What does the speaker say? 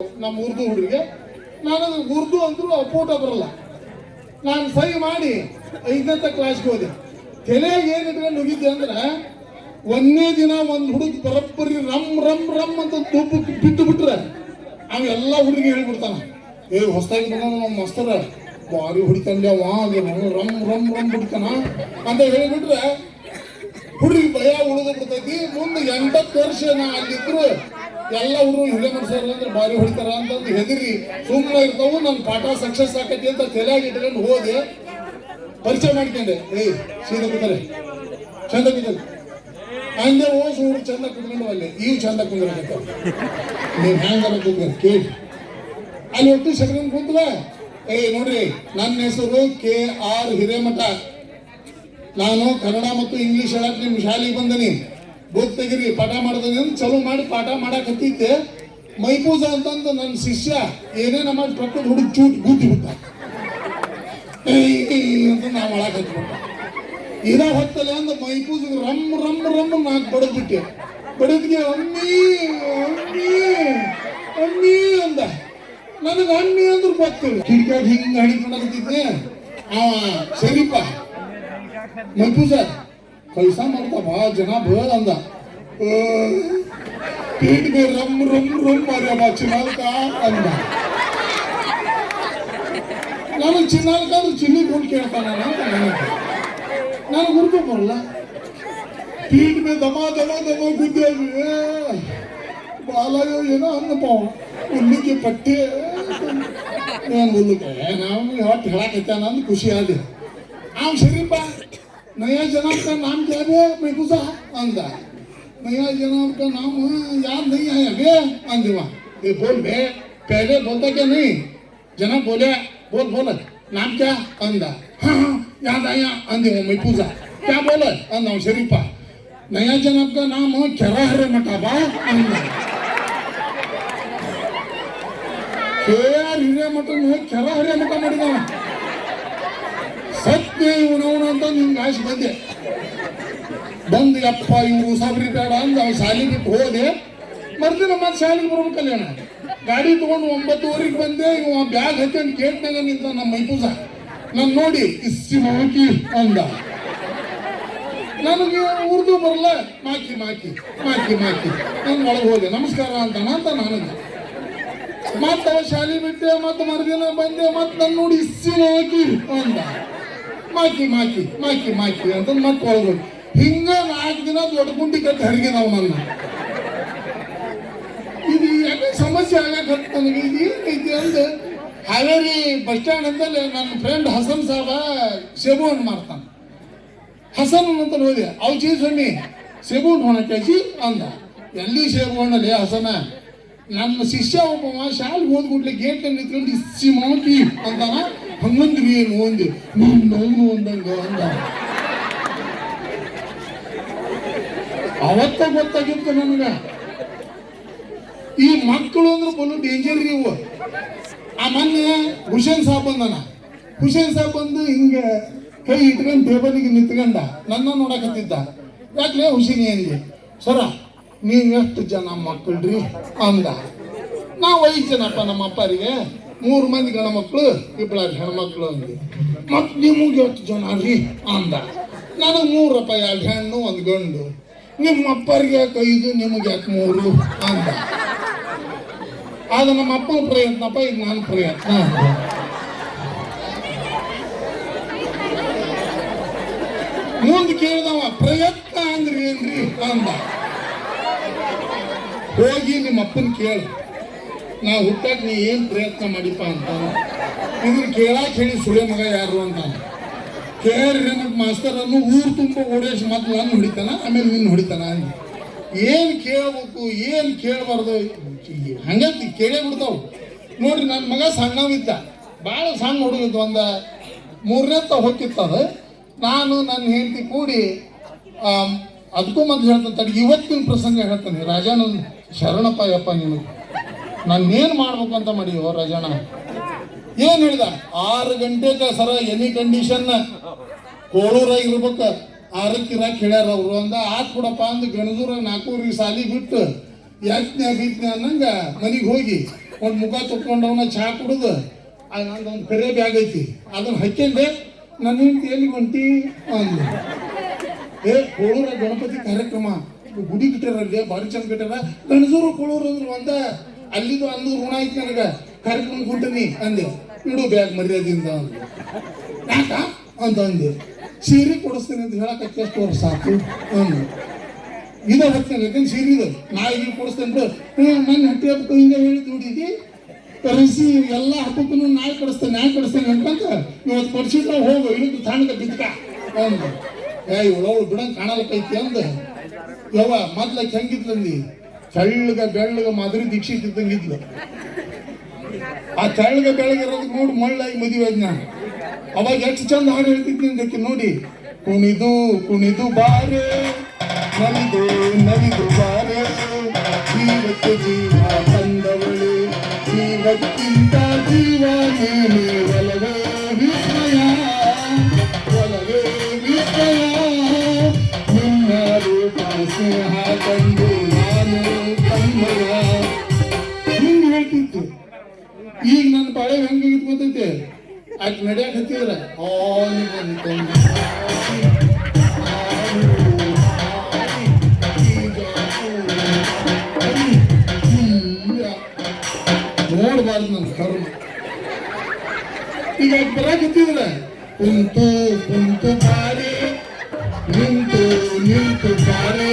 ನಮ್ಮ ಉರ್ದು ಹುಡುಗರಿಗೆ ನಾನು ಉರ್ದು ಅಂದ್ರೂ ಅಪ್ಪೋಟ ಬರಲ್ಲ. ನಾನು ಸಹಿ ಮಾಡಿ 5ನೇ ಕ್ಲಾಸ್ಗೆ ಹೋದೆ. ತಲೆಗೆ ಏನು ಇಟ್ಕೊಂಡು ಹೋಗಿದ್ದೆ ಅಂದ್ರೆ, ಒಂದೇ ದಿನ ಒಂದು ಹುಡುಗ ಬರೋಬ್ಬರಿ ರಮ್ ರಮ್ ರಮ್ ಅಂತ ತುಪ್ಪಕ್ಕೆ ಬಿಟ್ಟು ಬಿಟ್ರೆ ಅವೆಲ್ಲ ಹುಡುಗಿ ಹೇಳ್ಬಿಡ್ತಾನ, ಏ ಹೊಸದಾಗಿ ಬಂದ ನಮ್ಮ ಮಸ್ತರ ಭಾರಿ ಹೊಡಿತಾನೆ ರಮ್ ರಮ್ ರಮ್ ಬಿಡ್ತಾನ ಅಂತ ಹೇಳಿಬಿಟ್ರೆ ಹುಡುಗಿ ಭಯ ಉಳಿದು ಬಿಡ್ತೈತಿ. ಮುಂದೆ 80 ವರ್ಷ ನಾ ಅಲ್ಲಿದ್ರು ಎಲ್ಲ ಹುಡುಗರು ಹಿರೇ ಮನುಷ್ಯರು ಅಂದ್ರೆ ಭಾರಿ ಹೊಡಿತಾರ ಅಂತಂದು ಹೆದರಿ ಸುಮ್ಮನೆ ಇರ್ತಾವು. ನನ್ನ ಪಾಠ ಸಕ್ಸಸ್ ಆಕೈತಿ ಅಂತ ತಲೆಯಾಗಿ ಇಟ್ಕೊಂಡು ಹೋದೆ. ಪರಿಚಯ ಮಾಡ್ಕೊಂಡೆ, ಏಯ್ ಸೀದಾ ಕೂತಾರೆ, ಚಂದ ಕೂತಾರೆ, ಹಂಗೆ ಓಸು ಹುಡುಗ ಚಂದ ಕುತ್ಕೊಂಡು ಅಲ್ಲಿ ಇವು ಚಂದ ಕುಂದಿರಕತ್ತ, ನೀವು ಹ್ಯಾಂಗಾರ ಕೂತ್ಕೊಂಡು ಕೇಳಿ ಅಲ್ಲಿ ಒಟ್ಟು ಸೆಕೆಂಡ್ ಕುಂತವ. ಏಯ್ ನೋಡ್ರಿ, ನನ್ನ ಹೆಸರು KR ಹಿರೇಮಠ. ನಾನು ಕನ್ನಡ ಮತ್ತು ಇಂಗ್ಲಿಷ್ ಹೇಳಕ್ ನಿಮ್ಮ ಶಾಲೆಗೆ ಬಂದನಿ. ಬುಕ್ ತೆಗಿರಿ, ಪಾಠ ಮಾಡ್ದನಿ ಅಂತ ಚಲೋ ಮಾಡಿ ಪಾಠ ಮಾಡಕತ್ತಿದ್ದೆ. ಮೈಪೂಜ ಅಂತಂದು ನನ್ನ ಶಿಷ್ಯ ಏನೇ ನಮ್ಮ ಪಕ್ಕದ ಹುಡುಗ ಚೂಟ್ ಗುದ್ದಿ ಬಿಟ್ಟ ಅಂತ ನಾವು ಒಳಗೆ ಹತ್ಬಿಟ್ಟ. ಇದ ಹೊತ್ತಲ್ಲ ಅಂದ ಮೈಪೂಜ ರಮ್ ರಮ್ ರಮ್ ನಾಲ್ಕು ಬಡದ್ಬಿಟ್ಟೆ. ಬಡದ್ಗೆ ಅಮ್ಮಿ ಅಮ್ಮಿ ಅಮ್ಮಿ ಅಂದ. ನನಗೆ ಅಮ್ಮಿ ಅಂದ್ರೆ ಗೊತ್ತಿಲ್ಲ. ಕಿಟಕಿಯಾಗ ಹಿಂಗೆ ಹಣಿಕೊಂಡಾಗತ್ತಿದ್ದೆ. ಅವ ಸರಿಪ ಮೈಪೂಜ ಕೈಸಾ ಮಾಡ್ತಾ ಬಾ ಜನ ಬೇಡ ಅಂದ. ಪೀಠಗೆ ರಮ್ ರಮ್ ರಮ್ ಮಾರ್ಯಮ್ಮ ಚಿನ್ನಾಲ್ಕ ಅಂದ. ನಾನು ಚಿನ್ನಾಲ್ಕ ಅಂದ್ರೆ ಚಿನ್ನಿ ಕೊಂಡು ಕೇಳ್ತಾನ ಅಂತ ನನಗೆ ಗುರುತು ಬರಲ್ಲ. ಪೀಠ ಮೇ ದಮ ದಮ ದಮ ಗುದ್ದೆ ಬಾಲಯ್ಯ ಏನೋ ಅನ್ನಪ್ಪ ಹುಲ್ಲಿಗೆ ಪಟ್ಟೆ ಏನು ಹುಲ್ಲಿಗೆ ನಾವು ಹೊಟ್ಟು ಹೇಳಕತ್ತಾನ ಅಂದು ಖುಷಿ ಆದೆ. ನಾವು ಸರಿಪ್ಪ नया जनाब का नाम क्या है महबूजा अंदा. नया जनाब का नाम याद नहीं है अबे अंदिवा. ये बोल बे, पहले बोलता क्या नहीं. जनाब बोले बोल बोल नाम क्या अंदा. हाँ याद आया अंदिवा महबूजा. क्या बोला अंदा शरीफा. नया जनाब का नाम KR हिरेमಠ अंदा. KR Hiremath KR Hiremath ಮಾಡಿದವ. ಸತ್ಯ ಇವನವನು ಅಂತ ನಿಮ್ಗೆ ಆಸೆ ಬಂದೆ. ಬಂದು ಯಪ್ಪ ಇವರು ಸಾಬ್ರಿ ಬೇಡ ಅಂದ ಅವ್ ಶಾಲೆ ಬಿಟ್ಟು ಹೋದೆ. ಮರ್ದಿನ ಮತ್ತೆ ಶಾಲೆಗೆ ಬರ್ಬೇಕಲ್ಲ ಅಣ್ಣ. ಗಾಡಿ ತಗೊಂಡು 9:30 ಬಂದೆ. ಇವ ಬ್ಯಾಗ್ ಹಾಕೊಂಡು ಗೇಟ್ನಾಗ ನಿಂತ ನಮ್ಮ ಮೈಪೂಜ ನಾನು ನೋಡಿ ಇಸ್ಸಿ ಮಾಕಿ ಅಂದ. ನನಗೆ ಉರ್ದು ಬರಲ್ಲ. ಮಾಕಿ ಮಾಕಿ ಮಾಕಿ ಮಾಕಿ ನಾನು ಒಳಗೆ ಹೋದೆ. ನಮಸ್ಕಾರ ಅಂತಾನ ಅಂತ ನನಗೆ. ಮತ್ತೆ ಅವ ಶಾಲೆ ಬಿಟ್ಟೆ. ಮತ್ತೆ ಮರುದಿನ ಬಂದೆ. ಮತ್ತೆ ನಾನು ನೋಡಿ ಇಸ್ಸಿ ಮಾಕಿ ಅಂದ. ಮಾಕಿ ಮಾಕಿ ಮಾಕಿ ಮಾಕಿ ಅಂತ ಮತ್ತೆ ಒಳಗೋದು. ಹಿಂಗ 4 ದಿನ ದೊಡ್ಡ ಗುಂಡಿ ಕಟ್ಟಿ ಹರಿಗೆ ನಾವು ನನ್ನ ಇದು ಯಾಕೆ ಸಮಸ್ಯೆ ಆಗಕ್ಕೆ ನನಗೆ ಇದು ಏನೈತಿ ಅಂದ. ಹಾವೇರಿ ಬಸ್ ಸ್ಟ್ಯಾಂಡ್ ಅಂತಲೇ ನನ್ನ ಫ್ರೆಂಡ್ ಹಸನ್ ಸಾಬ ಸೇಬು ಹಣ್ಣು ಮಾರ್ತಾನೆ. ಹಸನ್ ಅಂತ ಹೋದೆ. ಅವು ಚೀಸ್ ಹಣ್ಣಿ ಸೇಬು ಹಣ್ಣು ಹೊಣಕಿ ಅಂದ. ಎಲ್ಲಿ ಸೇಬು ಹಣ್ಣಲ್ಲಿ ಹಸನ. ನನ್ನ ಶಿಷ್ಯ ಒಬ್ಬ ಶಾಲೆಗೆ ಹೋದ್ಬಿಟ್ಲೆ ಗೇಟ್ ನಿಂತ್ಕೊಂಡು ಇಸ್ಸಿ ಮಾಕಿ ಅಂತಾನ. ಹಂಗಂದ್ರಿ ಏನು ಒಂದು ನೋವು ಅಂದಂಗ ಅಂದ. ಅವತ್ತ ಗೊತ್ತಾಗಿತ್ತು ನನಗ ಈ ಮಕ್ಕಳು ಅಂದ್ರೆ ಬಲು ಡೇಂಜರ್ ಇವು. ಆ ಮೊನ್ನೆ ಹುಸೇನ್ ಸಾಬ್ ಬಂದನ. ಹುಸೇನ್ ಸಾಬ್ ಬಂದು ಹಿಂಗೆ ಕೈ ಇಟ್ಕೊಂಡು ಟೇಬಲಿಗೆ ನಿಂತ್ಕೊಂಡ ನನ್ನ ನೋಡಕತ್ತಿದ್ದ. ಯಾಕ್ಲೆ ಹುಸೇನಿ ಅಂದೆ. ಸರ ನೀವು ಎಷ್ಟು ಜನ ಮಕ್ಕಳ್ರಿ ಅಂದ. ನಾವು 5 ಜನಪ್ಪ ನಮ್ಮ ಅಪ್ಪರಿಗೆ. 3 ಮಂದಿ ಗಂಡ ಮಕ್ಕಳು 2 ಹೆಣ್ಮಕ್ಳು ಅಂದ್ವಿ. ಮತ್ತು ನಿಮಗೆ ಎಷ್ಟು ಜನ ರೀ ಅಂದ. ನನಗೆ 3 2 ಹೆಣ್ಣು 1 ಗಂಡು. ನಿಮ್ಮ ಅಪ್ಪರಿಗೆ ಯಾಕೆ 5 ನಿಮಗೆ ಯಾಕೆ 3 ಅಂದ. ಅದು ನಮ್ಮ ಅಪ್ಪನ ಪ್ರಯತ್ನಪ್ಪ, ಇದು ನನ್ನ ಪ್ರಯತ್ನ. ಮುಂದೆ ಕೇಳಿದವ ಪ್ರಯತ್ನ ಅಂದ್ರಿ ಏನ್ರಿ ಅಂದ. ಹೋಗಿ ನಿಮ್ಮ ಅಪ್ಪನ ಕೇಳಿ, ನಾ ಹುಟ್ಟಾಕ ನೀ ಏನು ಪ್ರಯತ್ನ ಮಾಡಿಪ್ಪ ಅಂತ. ಇದನ್ನ ಕೇಳಾಕ ಹೇಳಿ ಸುಳೆ ಮಗ ಯಾರು ಅಂತ. KR ಹಿರೇಮಠ ಮಾಸ್ತರನ್ನು ಊರು ತುಂಬ ಓಡೇಸಿ ಮತ್ತೆ ನನ್ನ ಹೊಡಿತಾನ, ಆಮೇಲೆ ನಿನ್ನ ಹೊಡಿತಾನ ಅಂದ. ಏನು ಕೇಳಬೇಕು ಏನು ಕೇಳಬಾರ್ದು ಹಂಗಂತ ಕೇಳೇ ಬಿಡ್ತಾವು. ನೋಡ್ರಿ ನನ್ನ ಮಗ ಸಣ್ಣವಿದ್ದ, ಭಾಳ ಸಣ್ಣ ಹುಡುಗಿದ್ದು. ಒಂದು 3ನೇ ಹೋಗಿತ್ತದ. ನಾನು ನನ್ನ ಹೆಂಡತಿ ಕೂಡಿ ಅದಕ್ಕೂ ಮೊದಲು ಹೇಳ್ತಾನೆ ತಡಿ. ಇವತ್ತಿನ ಪ್ರಸಂಗ ಹೇಳ್ತಾನೆ. ರಾಜನ ಶರಣಪ್ಪ ಯಪ್ಪ ನಿನಗೆ ನಾನೇನು ಮಾಡ್ಬೇಕು ಅಂತ ಮಾಡಿಯೋ ರಾಜಣ್ಣ. ಏನು ಹೇಳಿದ, 6 ಗಂಟೆಗೆ ಸರ ಎನಿ ಕಂಡೀಷನ್ ಕೋಳೂರಾಗಿರ್ಬೇಕು, 6ಕ್ಕೆ ಇರಾಕ್ ಹೇಳ್ಯಾರ ಅವರು ಅಂದ. ಆತ್ ಕೊಡಪ್ಪ ಅಂದು ಗಣದೂರಾಗ 4 ಸಾಲಿ ಬಿಟ್ಟು ಯಜ್ಞ ಗೀಜ್ಞ ಅನ್ನಂಗ ಮನೆಗೆ ಹೋಗಿ ಒಂದು ಮುಖ ತಕ್ಕೊಂಡವನ ಚಹಾ ಕುಡಿದು ನಂದು ಒಂದು ಕರೆ ಬ್ಯಾಗ್ ಐತಿ ಅದನ್ನ ಹಾಕ್ಯಂಡೆ ನನ್ನ ಹೆಂಡತಿ ಎಲ್ಲಿ ಹೊಂಟಿ ಅಂದ. ಕೋಳೂರ ಗಣಪತಿ ಕಾರ್ಯಕ್ರಮ ಗುಡಿ ಕಟ್ಟಾರಲ್ಲಿ ಭಾರಿ ಚಂದ ಕಟ್ಟಾರ. ಗಣಸೂರು ಕೋಳೂರು ಅಂದ್ರೆ ಒಂದ ಅಲ್ಲಿದು ಅಂದು ಋಣ ಐತಿ ನನಗೆ ಕಾರ್ಯಕ್ರಮ ಹೊಂಟನಿ ಅಂದೆ. ಇಡು ಬ್ಯಾಗ್ ಮರ್ಯಾದೆಯಿಂದ ಅಂದ. ಯಾಕ ಅಂತ ಅಂದೆ. ಸೀರೆ ಕೊಡಿಸ್ತೇನೆ ಅಂತ ಹೇಳಕ್ಕೆ ಎಷ್ಟು ವರ್ಷ ಸಾಕು ಅಂದು. ಇದ ಹೋಗ್ತೇನೆ ಯಾಕಂದ್ರೆ ಸೀರೆ ಇದು ನಾ ಈಗ ಕೊಡಿಸ್ತೇನೆ ಬಿಡು. ನನ್ನ ಹಟ್ಟಿ ಹಬ್ಬಕ್ಕೆ ಹಿಂಗೆ ಹೇಳಿದ್ ನೋಡಿದಿ ಕರೆಸಿ ಎಲ್ಲ ಹಬ್ಬಕ್ಕೂ ನಾಯಿ ಕಡಿಸ್ತೇನೆ ಅನ್ಕೊಂತ ಇವತ್ತು ಕೊಡಿಸಿದ್ರೆ ಹೋಗು ಇಳಿದು ತಣ್ಣಗೆ ಬಿದ್ಕ ಅಂದ. ಇವಳವಳು ಬಿಡಂಗೆ ಕಾಣಲಕ್ಕೈತಿ ಅಂದ. ಯವ್ವ ಮೊದ್ಲಕ್ಕೆ ಹೆಂಗಿದ್ಲಂದಿ ಬೆಳ್ಳಗ ಮಾದರಿ ದೀಕ್ಷಿತ್ ಇದ್ದಂಗಿದ್ಲು. ಆ ಬೆಳಗಿರೋದಕ್ಕೆ ನೋಡಿ ಮಳ್ಳಾಗಿ ಮದುವೆ ಆದ್ ನಾನು. ಅವಾಗ ಎಷ್ಟು ಚಂದ ಹಾಡು ಹೇಳ್ತಿದ್ನಿ ಅದಕ್ಕೆ ನೋಡಿ. ಕುಣಿದು ಕುಣಿದು ಬಾರೆ ನಲಿದು ನಲಿದು ಬಾರೆ ಜೀವಕ್ಕೆ ಜೀವ ತಂದವಳೆ ಜೀವಕ್ಕಿಂತ ಜೀವ ನೀನೆ ಒಲವೇ ವಿಸ್ಮಯ ಒಲವೇ ವಿಸ್ಮಯ ನಿನ್ನ ರೂಪ ಸ್ನೇಹ ಕಂಡು ನಾನು ತನ್ಮಯ ಹಿಂಗೆ ಹೇಳ್ತಿತ್ತು. ಈಗ ನನ್ನ ಬಾಳೆ ಹೆಂಗೆ ಗೊತ್ತೈತೆ ಆಕೆ ನಡೆಯಕ್ಕೆ ಹತ್ತಿದ್ರೆ ನೋಡ್ಬಾರ್ದು ನನ್ನ ಕರ್ಮ. ಈಗ ಆಕೆ ಬರಕ್ಕೆ ಹತ್ತಿದ್ರೆ ಕುಂತು ಕುಂತು ಬಾರೆ ನಿಂತು ನಿಂತು ಬಾರೆ